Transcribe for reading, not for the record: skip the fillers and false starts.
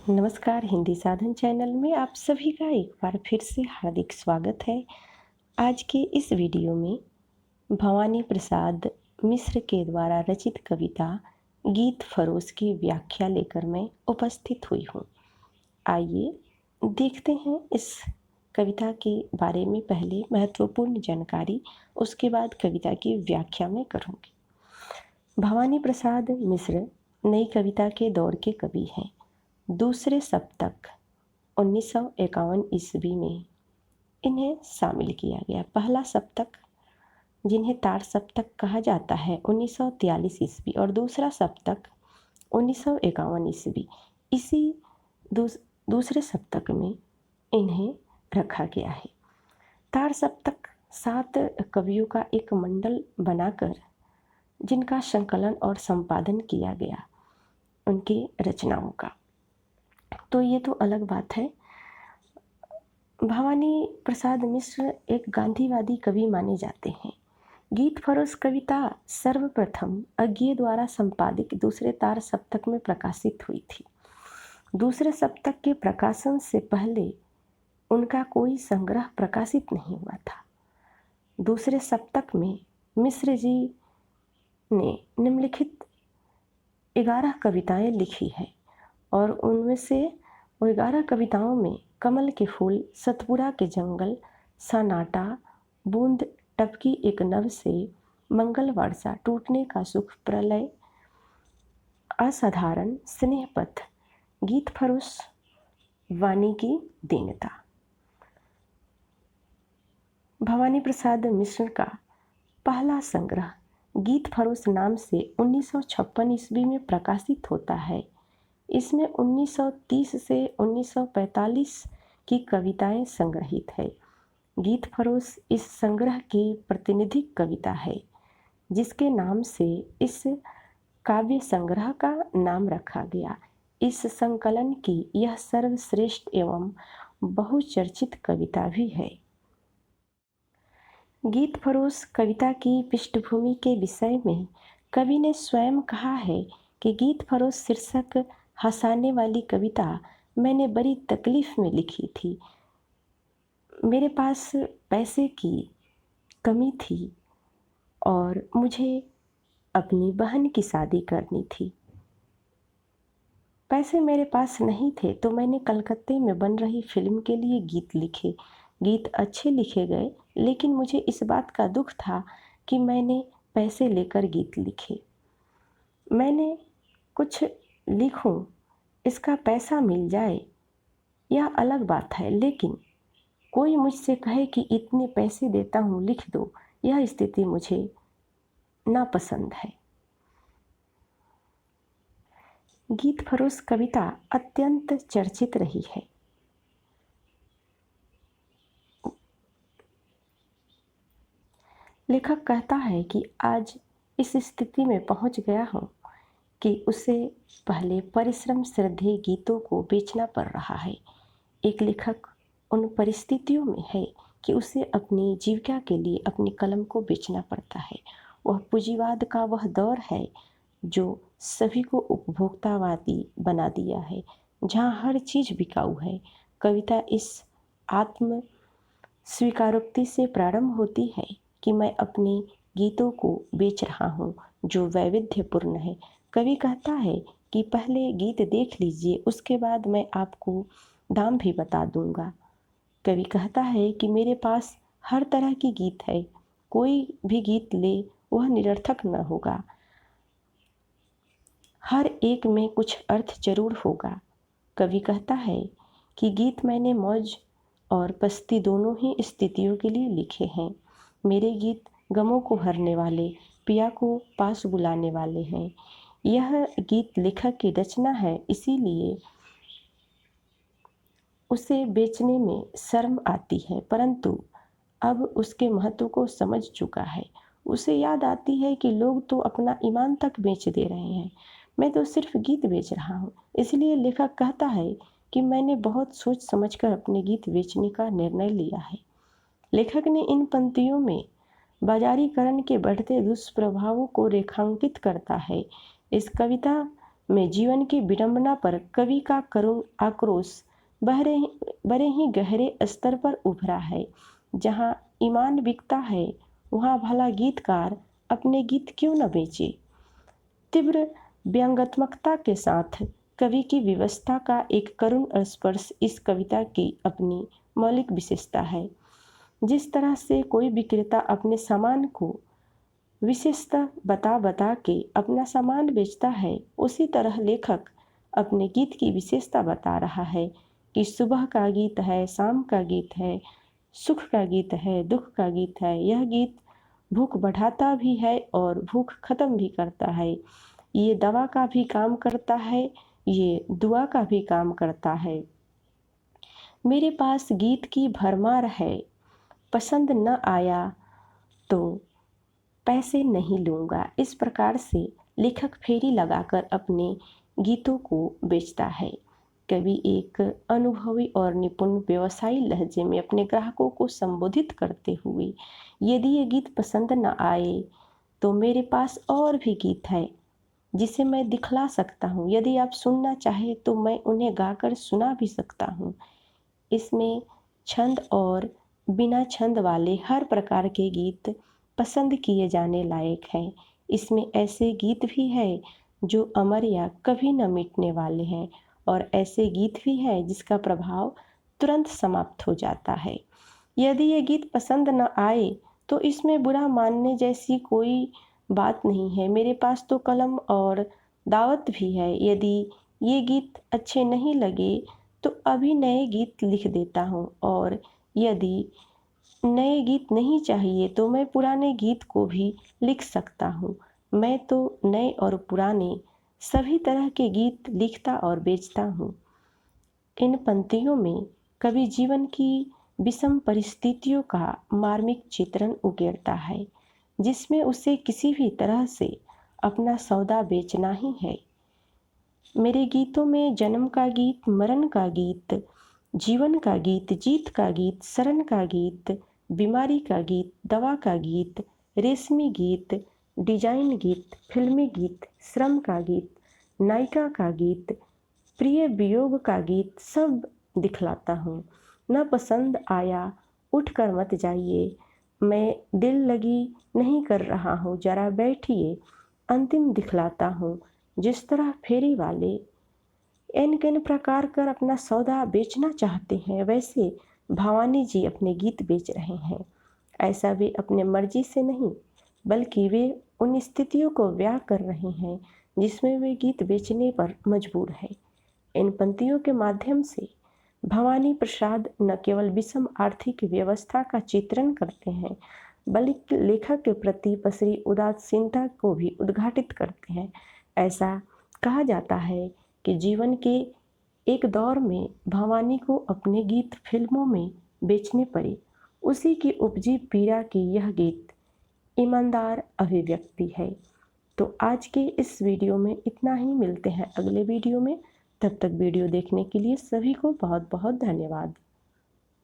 नमस्कार, हिंदी साधन चैनल में आप सभी का एक बार फिर से हार्दिक स्वागत है। आज के इस वीडियो में भवानी प्रसाद मिश्र के द्वारा रचित कविता गीत फरोश की व्याख्या लेकर मैं उपस्थित हुई हूँ। आइए देखते हैं इस कविता के बारे में। पहले महत्वपूर्ण जानकारी, उसके बाद कविता की व्याख्या मैं करूँगी। भवानी प्रसाद मिश्र नई कविता के दौर के कवि हैं। दूसरे सप्तक 1951 ईस्वी में इन्हें शामिल किया गया। पहला सप्तक, जिन्हें तार सप्तक कहा जाता है, 1943 ईस्वी और दूसरा सप्तक 1951 ईस्वी। इसी दूसरे सप्तक में इन्हें रखा गया है। तार सप्तक 7 कवियों का एक मंडल बनाकर जिनका संकलन और संपादन किया गया, उनकी रचनाओं का, तो ये तो अलग बात है। भवानी प्रसाद मिश्र एक गांधीवादी कवि माने जाते हैं। गीत फरोश कविता सर्वप्रथम अज्ञे द्वारा संपादित दूसरे तार सप्तक में प्रकाशित हुई थी। दूसरे सप्तक के प्रकाशन से पहले उनका कोई संग्रह प्रकाशित नहीं हुआ था। दूसरे सप्तक में मिश्र जी ने निम्नलिखित 11 कविताएं लिखी हैं और उनमें से 11 कविताओं में कमल के फूल, सतपुरा के जंगल, सन्नाटा, बूंद टपकी एक नभ से, मंगल वर्षा, टूटने का सुख, प्रलय, असाधारण, स्नेह पथ, गीत फरोश, वाणी की दीनता। भवानी प्रसाद मिश्र का पहला संग्रह गीत फरोश नाम से 1956 ईस्वी में प्रकाशित होता है। इसमें 1930 से 1945 की कविताएं संग्रहित है। गीत फरोश इस संग्रह की प्रतिनिधि कविता है, जिसके नाम से इस काव्य संग्रह का नाम रखा गया। इस संकलन की यह सर्वश्रेष्ठ एवं बहुचर्चित कविता भी है। गीत फरोश कविता की पृष्ठभूमि के विषय में कवि ने स्वयं कहा है कि गीत फरोश शीर्षक हंसाने वाली कविता मैंने बड़ी तकलीफ में लिखी थी। मेरे पास पैसे की कमी थी और मुझे अपनी बहन की शादी करनी थी। पैसे मेरे पास नहीं थे तो मैंने कलकत्ते में बन रही फिल्म के लिए गीत लिखे। गीत अच्छे लिखे गए, लेकिन मुझे इस बात का दुख था कि मैंने पैसे लेकर गीत लिखे। मैंने कुछ लिखूं, इसका पैसा मिल जाए, यह अलग बात है, लेकिन कोई मुझसे कहे कि इतने पैसे देता हूँ, लिख दो, यह स्थिति मुझे नापसंद है। गीत फरोश कविता अत्यंत चर्चित रही है। लेखक कहता है कि आज इस स्थिति में पहुंच गया हूं कि उसे पहले परिश्रम श्रद्धेय गीतों को बेचना पड़ रहा है। एक लेखक उन परिस्थितियों में है कि उसे अपनी जीविका के लिए अपनी कलम को बेचना पड़ता है। वह पूंजीवाद का वह दौर है जो सभी को उपभोक्तावादी बना दिया है, जहाँ हर चीज़ बिकाऊ है। कविता इस आत्म स्वीकारोक्ति से प्रारंभ होती है कि मैं अपने गीतों को बेच रहा हूँ जो वैविध्यपूर्ण है। कवि कहता है कि पहले गीत देख लीजिए, उसके बाद मैं आपको दाम भी बता दूंगा। कवि कहता है कि मेरे पास हर तरह की गीत है, कोई भी गीत ले वह निरर्थक न होगा, हर एक में कुछ अर्थ जरूर होगा। कवि कहता है कि गीत मैंने मौज और पस्ती दोनों ही स्थितियों के लिए लिखे हैं। मेरे गीत गमों को हरने वाले, पिया को पास बुलाने वाले हैं। यह गीत लेखक की रचना है, इसीलिए उसे बेचने में शर्म आती है, परंतु अब उसके महत्व को समझ चुका है। उसे याद आती है कि लोग तो अपना ईमान तक बेच दे रहे हैं, मैं तो सिर्फ गीत बेच रहा हूँ। इसलिए लेखक कहता है कि मैंने बहुत सोच समझकर अपने गीत बेचने का निर्णय लिया है। लेखक ने इन पंक्तियों में बाजारीकरण के बढ़ते दुष्प्रभावों को रेखांकित करता है। इस कविता में जीवन की विडंबना पर कवि का करुण आक्रोश बड़े ही गहरे स्तर पर उभरा है। जहाँ ईमान बिकता है वहाँ भला गीतकार अपने गीत क्यों न बेचे। तीव्र व्यंग्यात्मकता के साथ कवि की व्यवस्था का एक करुण स्पर्श इस कविता की अपनी मौलिक विशेषता है। जिस तरह से कोई विक्रेता अपने सामान को विशेषता बता बता के अपना सामान बेचता है, उसी तरह लेखक अपने गीत की विशेषता बता रहा है कि सुबह का गीत है, शाम का गीत है, सुख का गीत है, दुख का गीत है। यह गीत भूख बढ़ाता भी है और भूख खत्म भी करता है। ये दवा का भी काम करता है, ये दुआ का भी काम करता है। मेरे पास गीत की भरमार है, पसंद न आया तो पैसे नहीं लूँगा। इस प्रकार से लेखक फेरी लगाकर अपने गीतों को बेचता है। कवि एक अनुभवी और निपुण व्यवसायी लहजे में अपने ग्राहकों को संबोधित करते हुए, यदि ये गीत पसंद न आए तो मेरे पास और भी गीत है जिसे मैं दिखला सकता हूँ। यदि आप सुनना चाहे तो मैं उन्हें गाकर सुना भी सकता हूँ। इसमें छंद और बिना छंद वाले हर प्रकार के गीत पसंद किए जाने लायक हैं। इसमें ऐसे गीत भी हैं जो अमर या कभी न मिटने वाले हैं और ऐसे गीत भी हैं जिसका प्रभाव तुरंत समाप्त हो जाता है। यदि ये गीत पसंद न आए तो इसमें बुरा मानने जैसी कोई बात नहीं है। मेरे पास तो कलम और दावत भी है। यदि ये गीत अच्छे नहीं लगे तो अभी नए गीत लिख देता हूँ और यदि नए गीत नहीं चाहिए तो मैं पुराने गीत को भी लिख सकता हूँ। मैं तो नए और पुराने सभी तरह के गीत लिखता और बेचता हूँ। इन पंक्तियों में कवि जीवन की विषम परिस्थितियों का मार्मिक चित्रण उकेरता है, जिसमें उसे किसी भी तरह से अपना सौदा बेचना ही है। मेरे गीतों में जन्म का गीत, मरण का गीत, जीवन का गीत, जीत का गीत, शरण का गीत, बीमारी का गीत, दवा का गीत, रेशमी गीत, डिजाइन गीत, फिल्मी गीत, श्रम का गीत, नायिका का गीत, प्रिय वियोग का गीत सब दिखलाता हूँ। न पसंद आया उठ कर मत जाइए, मैं दिल लगी नहीं कर रहा हूँ, जरा बैठिए, अंतिम दिखलाता हूँ। जिस तरह फेरी वाले किन प्रकार कर अपना सौदा बेचना चाहते हैं, वैसे भवानी जी अपने गीत बेच रहे हैं। ऐसा वे अपने मर्जी से नहीं, बल्कि वे उन स्थितियों को व्याह कर रहे हैं जिसमें वे गीत बेचने पर मजबूर हैं। इन पंक्तियों के माध्यम से भवानी प्रसाद न केवल विषम आर्थिक व्यवस्था का चित्रण करते हैं, बल्कि लेखक के प्रति पसरी उदासीनता को भी उद्घाटित करते हैं। ऐसा कहा जाता है कि जीवन के एक दौर में भवानी को अपने गीत फिल्मों में बेचने पड़े। उसी की उपजी पीड़ा की यह गीत ईमानदार अभिव्यक्ति है। तो आज के इस वीडियो में इतना ही। मिलते हैं अगले वीडियो में। तब तक वीडियो देखने के लिए सभी को बहुत बहुत धन्यवाद।